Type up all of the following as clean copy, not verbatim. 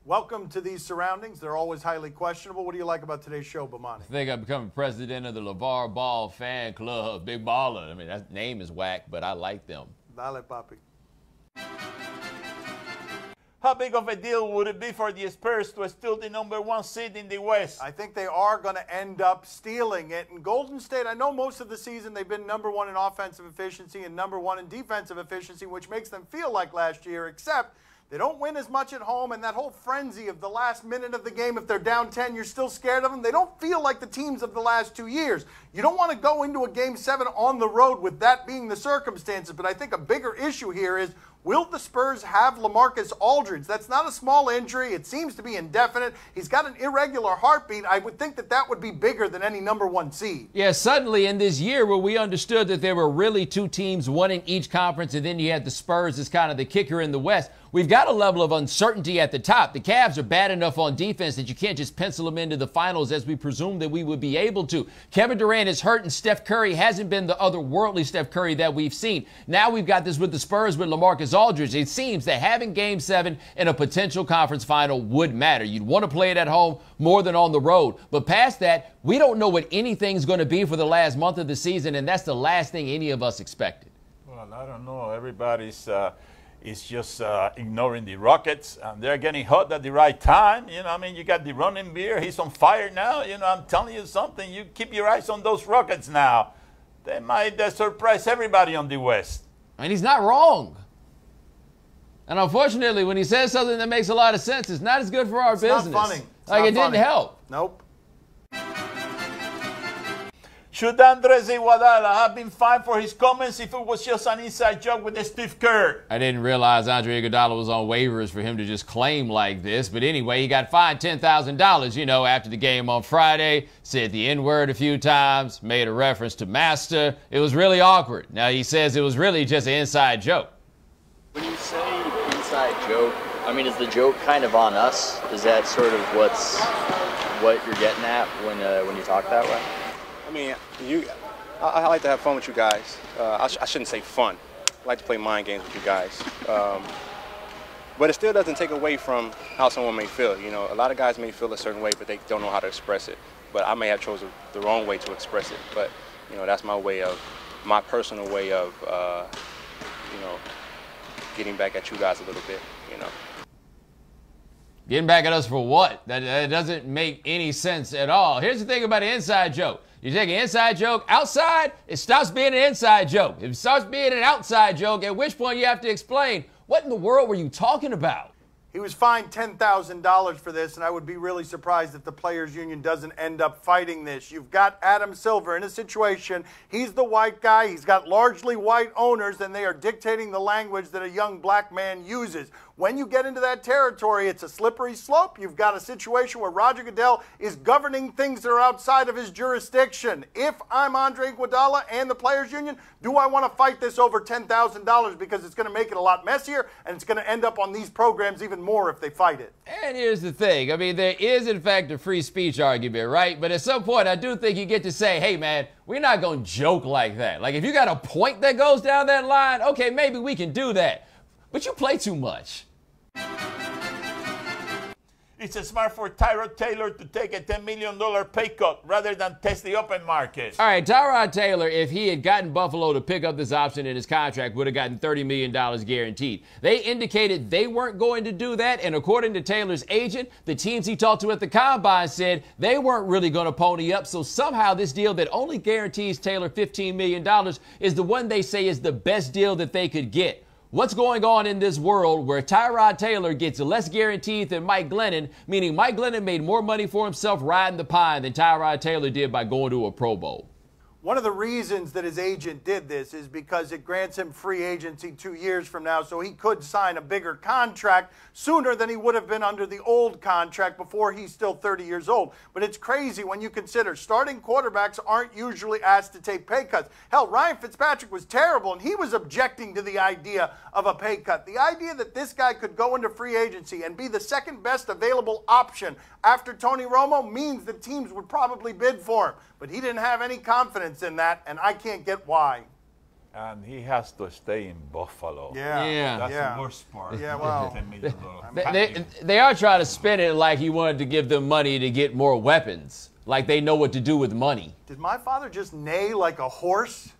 Welcome to these surroundings. They're always highly questionable. What do you like about today's show, Bomani? I think I've become president of the LeVar Ball fan club. Big baller. I mean, that name is whack, but I like them. Dale, papi. How big of a deal would it be for the Spurs to steal the #1 seed in the West? I think they are going to end up stealing it. And Golden State, I know most of the season they've been #1 in offensive efficiency and #1 in defensive efficiency, which makes them feel like last year, except they don't win as much at home, and that whole frenzy of the last minute of the game, if they're down 10, you're still scared of them. They don't feel like the teams of the last 2 years. You don't want to go into a Game 7 on the road with that being the circumstances, but I think a bigger issue here is, will the Spurs have LaMarcus Aldridge? That's not a small injury. It seems to be indefinite. He's got an irregular heartbeat. I would think that that would be bigger than any #1 seed. Yeah, suddenly in this year where we understood that there were really two teams, one in each conference, and then you had the Spurs as kind of the kicker in the West, we've got a level of uncertainty at the top. The Cavs are bad enough on defense that you can't just pencil them into the finals as we presumed that we would be able to. Kevin Durant is hurt, and Steph Curry hasn't been the otherworldly Steph Curry that we've seen. Now we've got this with the Spurs with LaMarcus Aldridge. It seems that having Game 7 in a potential conference final would matter. You'd want to play it at home more than on the road. But past that, we don't know what anything's going to be for the last month of the season, and that's the last thing any of us expected. Well, I don't know. Everybody's is just ignoring the Rockets, and they're getting hot at the right time. You know, I mean, you got the running beer. He's on fire now. You know, I'm telling you something. You keep your eyes on those Rockets now. They might surprise everybody on the West. And he's not wrong. And unfortunately, when he says something that makes a lot of sense, it's not as good for our business. It's not funny. Like, it didn't help. Nope. Should Andres Iguodala have been fined for his comments if it was just an inside joke with Steve Kerr? I didn't realize Andre Iguodala was on waivers for him to just claim like this. But anyway, he got fined $10,000, you know, after the game on Friday. Said the N-word a few times, made a reference to Master. It was really awkward. Now he says it was really just an inside joke. When you say inside joke, I mean, is the joke kind of on us? Is that sort of what you're getting at when you talk that way? I mean, I like to have fun with you guys. I shouldn't say fun. I like to play mind games with you guys. But it still doesn't take away from how someone may feel. You know, a lot of guys may feel a certain way, but they don't know how to express it. But I may have chosen the wrong way to express it. But, you know, that's my personal way of, you know, getting back at you guys a little bit, you know. Getting back at us for what? That doesn't make any sense at all. Here's the thing about an inside joke. You take an inside joke outside, it stops being an inside joke. It starts being an outside joke, at which point you have to explain, what in the world were you talking about? He was fined $10,000 for this, and I would be really surprised if the Players Union doesn't end up fighting this. You've got Adam Silver in a situation. He's the white guy. He's got largely white owners, and they are dictating the language that a young black man uses. When you get into that territory, it's a slippery slope. You've got a situation where Roger Goodell is governing things that are outside of his jurisdiction. If I'm Andre Iguodala and the Players Union, do I want to fight this over $10,000 because it's going to make it a lot messier, and it's going to end up on these programs even more if they fight it? And here's the thing. I mean, there is, in fact, a free speech argument, right? But at some point, I do think you get to say, hey, man, we're not going to joke like that. Like, if you got a point that goes down that line, okay, maybe we can do that. But you play too much. It's smart for Tyrod Taylor to take a $10 million pay cut rather than test the open market. All right, Tyrod Taylor, if he had gotten Buffalo to pick up this option in his contract, would have gotten $30 million guaranteed. They indicated they weren't going to do that, and according to Taylor's agent, the teams he talked to at the Combine said they weren't really going to pony up, so somehow this deal that only guarantees Taylor $15 million is the one they say is the best deal that they could get. What's going on in this world where Tyrod Taylor gets less guaranteed than Mike Glennon, meaning Mike Glennon made more money for himself riding the pine than Tyrod Taylor did by going to a Pro Bowl? One of the reasons that his agent did this is because it grants him free agency 2 years from now, so he could sign a bigger contract sooner than he would have been under the old contract before he's still 30 years old. But it's crazy when you consider starting quarterbacks aren't usually asked to take pay cuts. Hell, Ryan Fitzpatrick was terrible, and he was objecting to the idea of a pay cut. The idea that this guy could go into free agency and be the second best available option after Tony Romo means that teams would probably bid for him. But he didn't have any confidence in that, and I can't get why. And he has to stay in Buffalo. Yeah. That's yeah. the worst part. Yeah, well, They are trying to spin it like he wanted to give them money to get more weapons. Like they know what to do with money. did my father just neigh like a horse?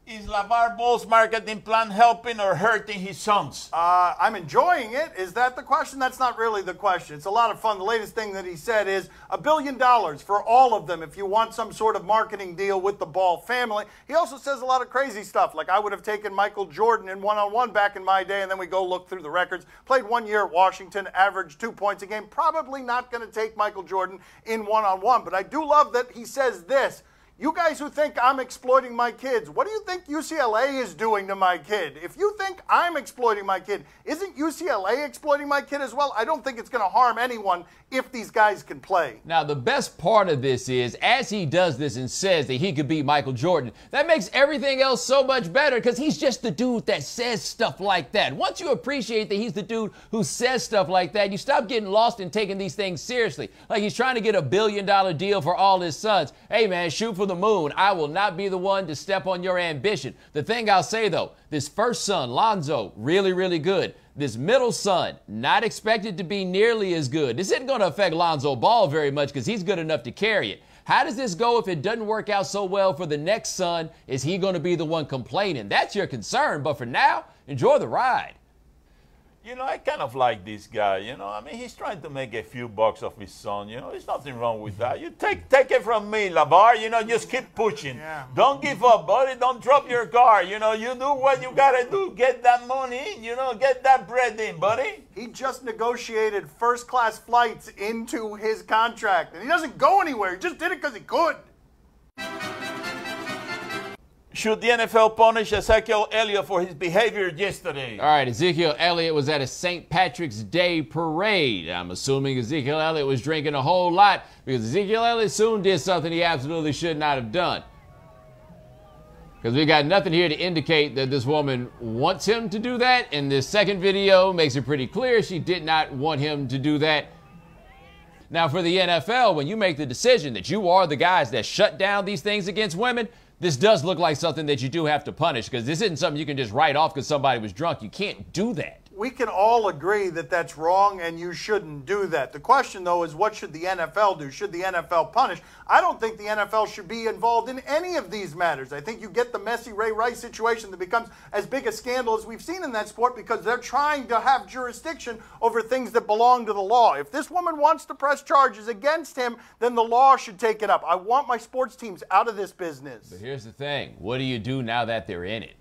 Is LeVar Ball's marketing plan helping or hurting his sons? I'm enjoying it. Is that the question? That's not really the question. It's a lot of fun. The latest thing that he said is $1 billion for all of them if you want some sort of marketing deal with the Ball family. He also says a lot of crazy stuff, like I would have taken Michael Jordan in one-on-one back in my day, and then we go look through the records. Played 1 year at Washington, averaged 2 points a game. Probably not going to take Michael Jordan in one-on-one, but I do love that he says this. You guys who think I'm exploiting my kids, what do you think UCLA is doing to my kid? If you think I'm exploiting my kid, isn't UCLA exploiting my kid as well? I don't think it's going to harm anyone if these guys can play. Now, the best part of this is, as he does this and says that he could beat Michael Jordan, that makes everything else so much better because he's just the dude that says stuff like that. Once you appreciate that he's the dude who says stuff like that, you stop getting lost in taking these things seriously. Like he's trying to get $1 billion deal for all his sons. Hey, man, shoot for the moon. I will not be the one to step on your ambition. The thing I'll say, though, this first son, Lonzo, really, really good. This middle son, not expected to be nearly as good. This isn't going to affect Lonzo Ball very much because he's good enough to carry it. How does this go if it doesn't work out so well for the next son? Is he going to be the one complaining? That's your concern. But for now, enjoy the ride. You know, I kind of like this guy, you know. I mean, he's trying to make a few bucks off his son, you know. There's nothing wrong with that. You take it from me, LeVar, you know, just keep pushing. Yeah. Don't give up, buddy. Don't drop your guard. You know, you do what you got to do. Get that money, you know, get that bread in, buddy. He just negotiated first-class flights into his contract, and he doesn't go anywhere. He just did it because he could. Should the NFL punish Ezekiel Elliott for his behavior yesterday? All right, Ezekiel Elliott was at a St. Patrick's Day parade. I'm assuming Ezekiel Elliott was drinking a whole lot because Ezekiel Elliott soon did something he absolutely should not have done. Because we got nothing here to indicate that this woman wants him to do that. And this second video makes it pretty clear she did not want him to do that. Now, for the NFL, when you make the decision that you are the guys that shut down these things against women, this does look like something that you do have to punish because this isn't something you can just write off because somebody was drunk. You can't do that. We can all agree that that's wrong and you shouldn't do that. The question, though, is what should the NFL do? Should the NFL punish? I don't think the NFL should be involved in any of these matters. I think you get the messy Ray Rice situation that becomes as big a scandal as we've seen in that sport because they're trying to have jurisdiction over things that belong to the law. If this woman wants to press charges against him, then the law should take it up. I want my sports teams out of this business. But here's the thing. What do you do now that they're in it?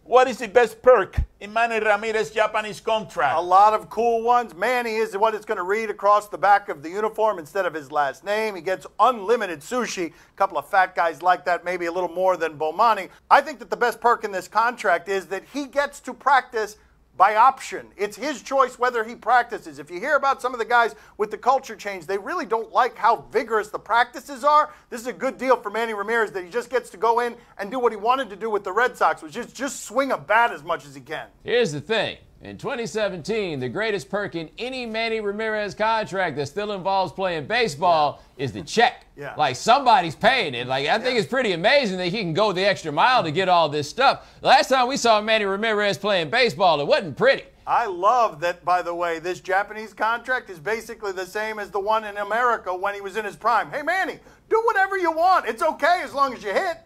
What is the best perk in Manny Ramirez's Japanese contract? A lot of cool ones. Manny is what it's going to read across the back of the uniform instead of his last name. He gets unlimited sushi. A couple of fat guys like that, maybe a little more than Bomani. I think that the best perk in this contract is that he gets to practice by option. It's his choice whether he practices. If you hear about some of the guys with the culture change, they really don't like how vigorous the practices are. This is a good deal for Manny Ramirez that he just gets to go in and do what he wanted to do with the Red Sox, which is just swing a bat as much as he can. Here's the thing. In 2017, the greatest perk in any Manny Ramirez contract that still involves playing baseball is the check. Yeah. Like, somebody's paying it. Like, I think it's pretty amazing that he can go the extra mile to get all this stuff. Last time we saw Manny Ramirez playing baseball, it wasn't pretty. I love that, by the way, this Japanese contract is basically the same as the one in America when he was in his prime. Hey, Manny, do whatever you want. It's okay as long as you hit.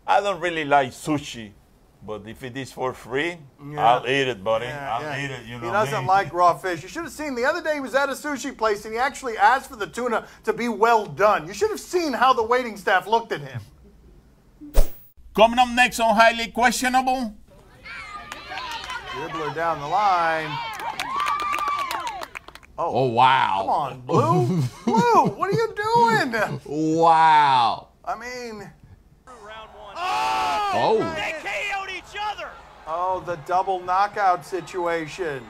I don't really like sushi. But if it is for free, I'll eat it, buddy. I'll eat it, you know. He doesn't like raw fish. You should have seen the other day he was at a sushi place and he actually asked for the tuna to be well done. You should have seen how the waiting staff looked at him. Coming up next on Highly Questionable. Dribbler down the line. Oh, wow. Come on, Blue. Blue, what are you doing? Wow. I mean... Oh. They KO'd each other. Oh, the double knockout situation.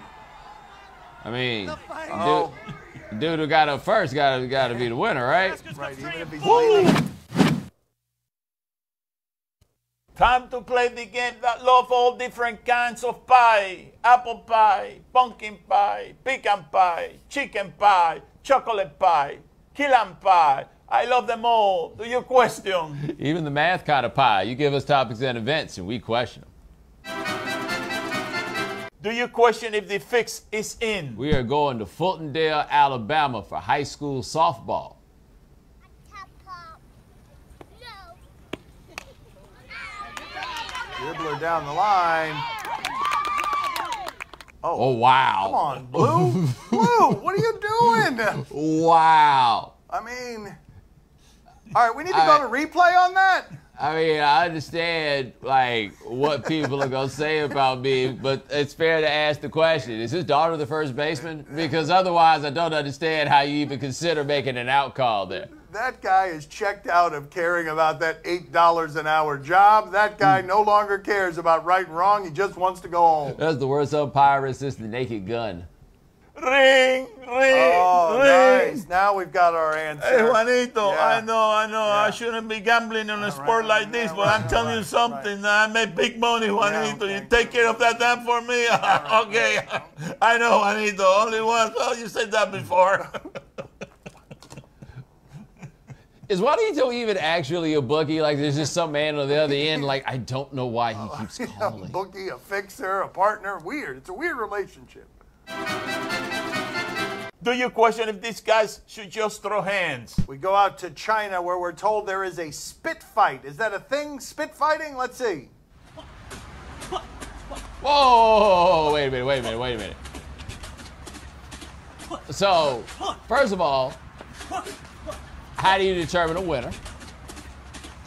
I mean, Oh. dude who got up first got to be the winner, right? Right, even if he's leading. Time to play the game that love all different kinds of pie. Apple pie, pumpkin pie, pecan pie, chicken pie, chocolate pie, key lime pie, I love them all. Do you question? Even the math kind of pie. You give us topics and events, and we question them. Do you question if the fix is in? We are going to Fultondale, Alabama for high school softball. Dribbler down the line. Oh, wow. Come on, Blue. Blue, what are you doing? Wow. I mean, all right, we need to go to replay on that. I mean, I understand, like, what people are going to say about me, but it's fair to ask the question. Is his daughter the first baseman? Because otherwise, I don't understand how you even consider making an out call there. That guy is checked out of caring about that $8 an hour job. That guy no longer cares about right and wrong. He just wants to go home. That's the worst umpire since the Naked Gun. Ring, Oh, ring. nice. Now we've got our answer. Hey, Juanito, Yeah. I know. I shouldn't be gambling on a sport like this, but I'm telling you something. I make big money, Juanito. okay. You take care of that damn for me? Okay. I know, Juanito. Only once. Well, you said that before. Is Juanito even actually a bookie? Like, there's just some man on the other end, like, I don't know why he keeps A calling. bookie, a fixer, a partner. Weird. It's a weird relationship. Do you question if these guys should just throw hands? We go out to China where we're told there is a spit fight. Is that a thing, spit fighting? Let's see. Whoa, wait a minute. So, first of all, how do you determine a winner?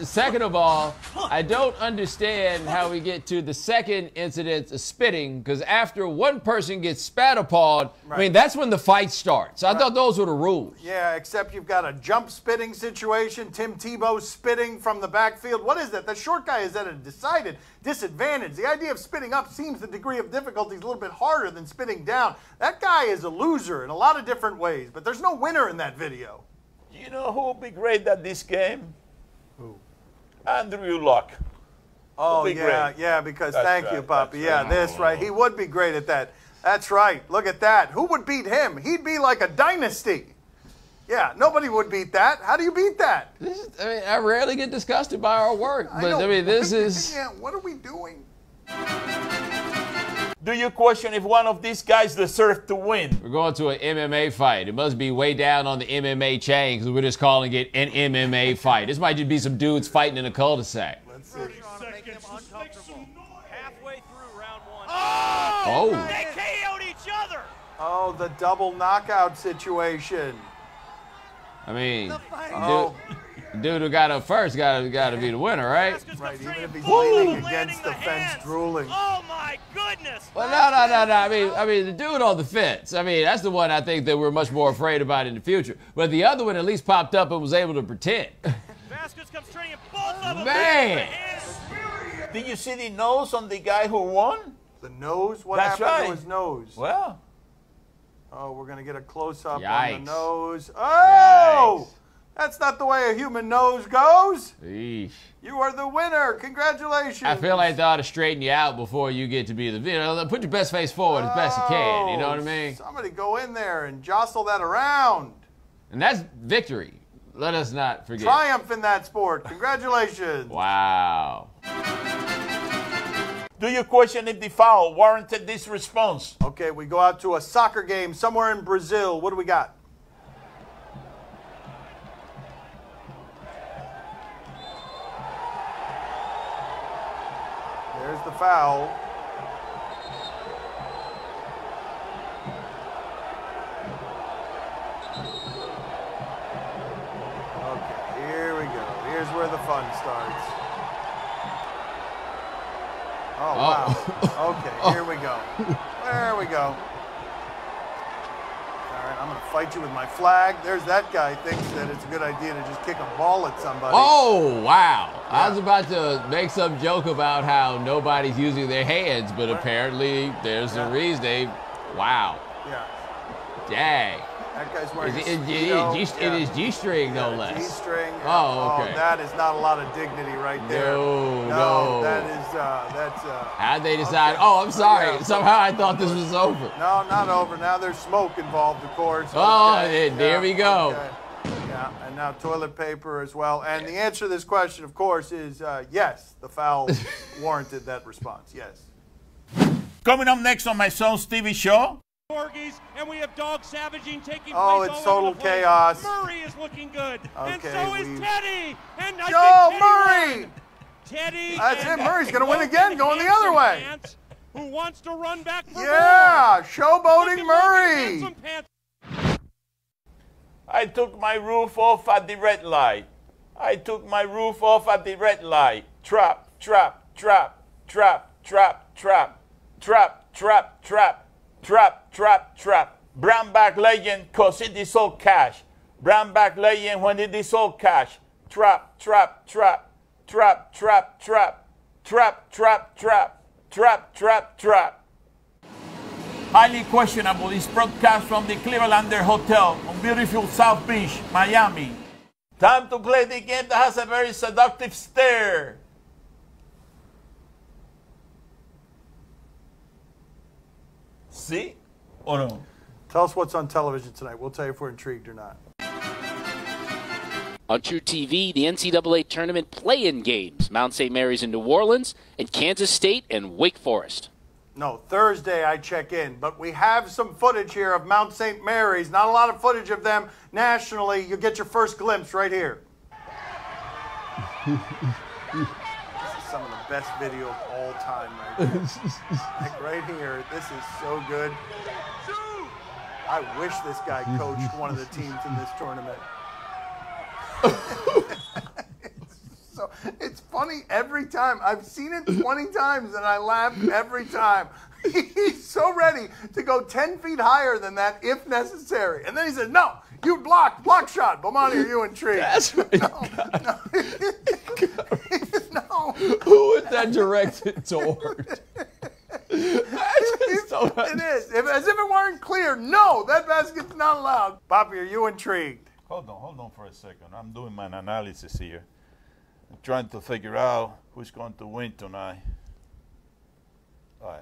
Second of all, I don't understand how we get to the second incident of spitting, because after one person gets spat upon, I mean, that's when the fight starts. I thought those were the rules. Yeah, except you've got a jump spitting situation. Tim Tebow spitting from the backfield. What is that? The short guy is at a decided disadvantage. The idea of spitting up seems the degree of difficulty is a little bit harder than spitting down. That guy is a loser in a lot of different ways, but there's no winner in that video. You know who would be great at this game? Who? Andrew Luck. Oh, Be yeah, great. yeah, because That's thank you, right, Poppy. that's Yeah, right. this right. He would be great at that. That's right. Look at that. Who would beat him? He'd be like a dynasty. Yeah, nobody would beat that. How do you beat that? I rarely get disgusted by our work, but I mean, this is... Yeah, what are we doing? Do you question if one of these guys deserves to win? We're going to an MMA fight. It must be way down on the MMA chain because we're just calling it an MMA fight. This might just be some dudes fighting in a cul-de-sac. Let's see. Make him uncomfortable. Halfway through round one. Oh. They KO'd each other. Oh, the double knockout situation. I mean, Oh, dude who got up first got to be the winner, right? Vasquez right. comes Even if straight he's in. leaning Landing against the fence, hands. drooling. Oh my goodness. Well, no. I mean, the dude on the fence. I mean, that's the one I think that we're much more afraid about in the future. But the other one at least popped up and was able to pretend. Vasquez comes straight in. Both of them. Man. Hands. Did you see the nose on the guy who won? The nose? What That's happened to right. his nose? Well, Oh, we're going to get a close-up on Yikes. the nose. Oh! Yikes. That's not the way a human nose goes. Eesh. You are the winner. Congratulations. I feel like they ought to straighten you out before you get to be the, put your best face forward as best you can. You know what I mean? Somebody go in there and jostle that around. And that's victory. Let us not forget. Triumph in that sport. Congratulations. Wow. do you question if the foul warranted this response? Okay, we go out to a soccer game somewhere in Brazil. What do we got? There's the foul. Okay, here we go. Here's where the fun starts. Oh, wow. Okay, here we go. There we go. All right, I'm going to fight you with my flag. There's that guy thinks that it's a good idea to just kick a ball at somebody. Oh, wow. I Yeah. was about to make some joke about how nobody's using their hands, but apparently there's a reason wow. Yeah. Dang. That guy's wearing a It Speedo. is G-string, no Yeah, less. G-string. Oh, okay. That is not a lot of dignity right there. No. that is, that's, How'd they decide? Oh, I'm sorry. Yeah. Somehow I thought this was over. no, not over. Now there's smoke involved, of course. Oh, Okay. there we go. Okay. Yeah. Yeah, and now toilet paper as well. And the answer to this question, of course, is yes. The foul warranted that response. Yes. Coming up next on my son's TV show. Corgis, and we have dog savaging taking place Oh, it's all total over the place. chaos. Murray is looking good, and Okay, so is Teddy. And I Joe think Murray! won. Teddy. That's and it. Murray's going to win Logan again, going the other way. Pants, who wants to run back for Yeah, more. showboating Look at Murray. Logan Handsome Pants. I took my roof off at the red light. I took my roof off at the red light. Trap, trap, trap, trap, trap, trap, trap, trap, trap, trap, trap, trap. Brownback legend, cause it is all cash. Brownback legend when it is all cash. Trap, trap, trap, trap, trap, trap, trap, trap, trap, trap, trap, trap. Highly questionable is broadcast from the Clevelander Hotel on beautiful South Beach, Miami. Time to play the game that has a very seductive stare. See or no? Tell us what's on television tonight. We'll tell you if we're intrigued or not. On True TV, the NCAA tournament play-in games. Mount St. Mary's in New Orleans, and Kansas State and Wake Forest. No, Thursday I check in, but we have some footage here of Mount St. Mary's. Not a lot of footage of them nationally. You'll get your first glimpse right here. This is some of the best video of all time right here. Like right here, this is so good. I wish this guy coached one of the teams in this tournament. So it's funny every time. I've seen it 20 times and I laugh every time. He's so ready to go 10 feet higher than that if necessary. And then he says, no, you block shot. Bomani, are you intrigued? That's right. No. Who is that directed toward? It is. As if it weren't clear. No, that basket's not allowed. Bobby, are you intrigued? Hold on for a second. I'm doing my analysis here. I'm trying to figure out who's going to win tonight. All right.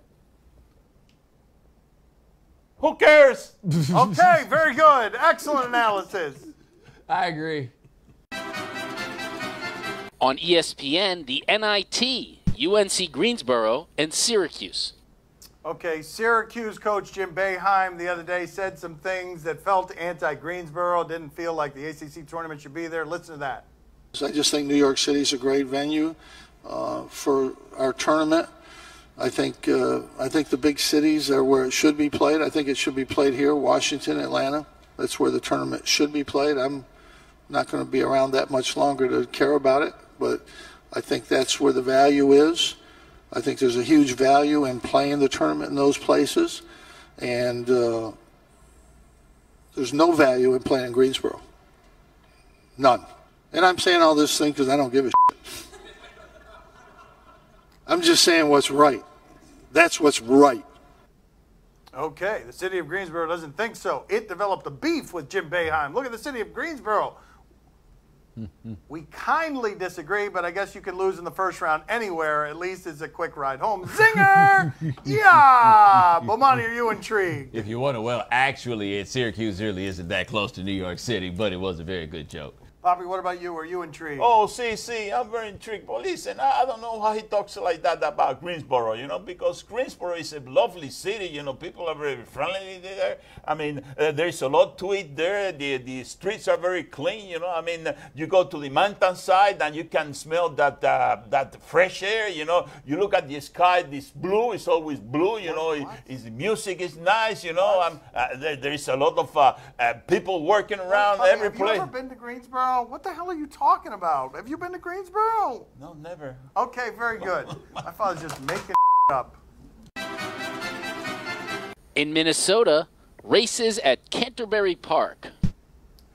Who cares? Okay, very good. Excellent analysis. I agree. On ESPN, the NIT, UNC Greensboro, and Syracuse. Okay, Syracuse coach Jim Boeheim the other day said some things that felt anti-Greensboro, didn't feel like the ACC tournament should be there. Listen to that. I just think New York City is a great venue for our tournament. I think the big cities are where it should be played. I think it should be played here, Washington, Atlanta. That's where the tournament should be played. I'm not going to be around that much longer to care about it, but I think that's where the value is. I think there's a huge value in playing the tournament in those places, and there's no value in playing in Greensboro. None. And I'm saying all this thing because I don't give a shit. I'm just saying what's right. That's what's right. Okay, the city of Greensboro doesn't think so. It developed a beef with Jim Boeheim. Look at the city of Greensboro. We kindly disagree, but I guess you can lose in the first round anywhere. At least it's a quick ride home. Zinger! Yeah! Bomani, are you intrigued? If you wonder, well, actually, Syracuse really isn't that close to New York City, but it was a very good joke. Bobby, what about you? Are you intrigued? Oh, see, I'm very intrigued. But listen, I don't know how he talks like that about Greensboro, because Greensboro is a lovely city, people are very friendly there. I mean, there's a lot to it there. The streets are very clean, you go to the mountainside and you can smell that fresh air, You look at the sky, this blue, it's always blue, the music is nice, there is a lot of people working around Bobby, every have place. you ever been to Greensboro? What the hell are you talking about? Have you been to Greensboro? No, never. Okay, very good. I thought I was just making up. In Minnesota, races at Canterbury Park.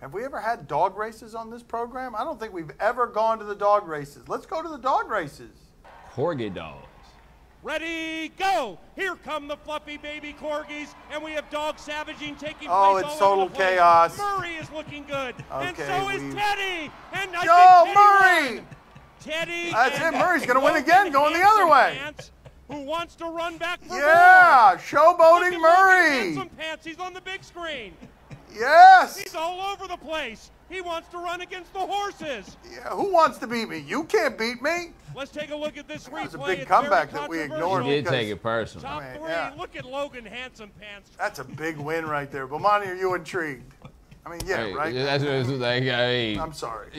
Have we ever had dog races on this program? I don't think we've ever gone to the dog races. Let's go to the dog races. Corgi dogs. Ready, go! Here come the fluffy baby corgis, and we have dog savaging taking Oh, place it's all total over the place. chaos. Murray is looking good, and Okay, so is Teddy. And I Joe think Murray! won. Teddy. That's and it. Murray's going to win Logan again, going the other way. Pants, who wants to run back for Yeah, more. showboating Look at Murray. Handsome Pants. He's on the big screen. Yes. He's all over the place. He wants to run against the horses. Yeah, who wants to beat me? You can't beat me. Let's take a look at this replay. That was a big It's comeback very that we controversial. ignored. He did because take it personal. Top I mean, three. yeah. Look at Logan Handsome Pants. That's a big win right there. Bomani, are you intrigued? I mean, yeah, Hey, right? That's what it's like. I mean, I'm sorry.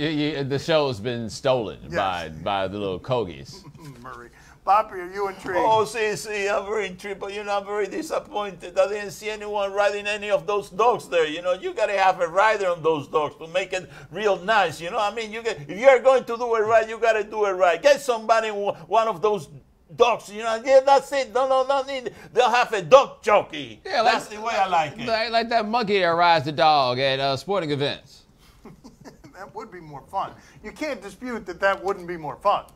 The show's been stolen Yes. by the little Kogies. Murray. Poppy, are you intrigued? Oh, see, I'm very intrigued, but I'm very disappointed. I didn't see anyone riding any of those dogs there. You got to have a rider on those dogs to make it real nice. I mean, if you're going to do it right, you got to do it right. Get somebody, one of those dogs, yeah, that's it. No need. They'll have a dog jockey. Yeah, that's the way I like it. Like that monkey that rides the dog at sporting events. That would be more fun. You can't dispute that wouldn't be more fun.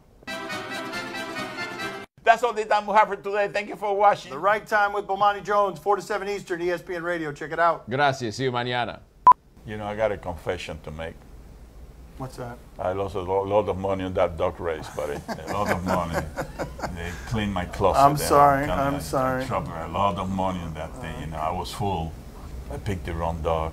That's all the time we have for today. Thank you for watching. The Right Time with Bomani Jones, 4 to 7 Eastern, ESPN Radio. Check it out. Gracias. See you mañana. I got a confession to make. What's that? I lost a lot of money on that dog race, buddy. A lot of money. They cleaned my closet. I'm sorry. I I'm sorry. A lot of money on that thing. I was full. I picked the wrong dog.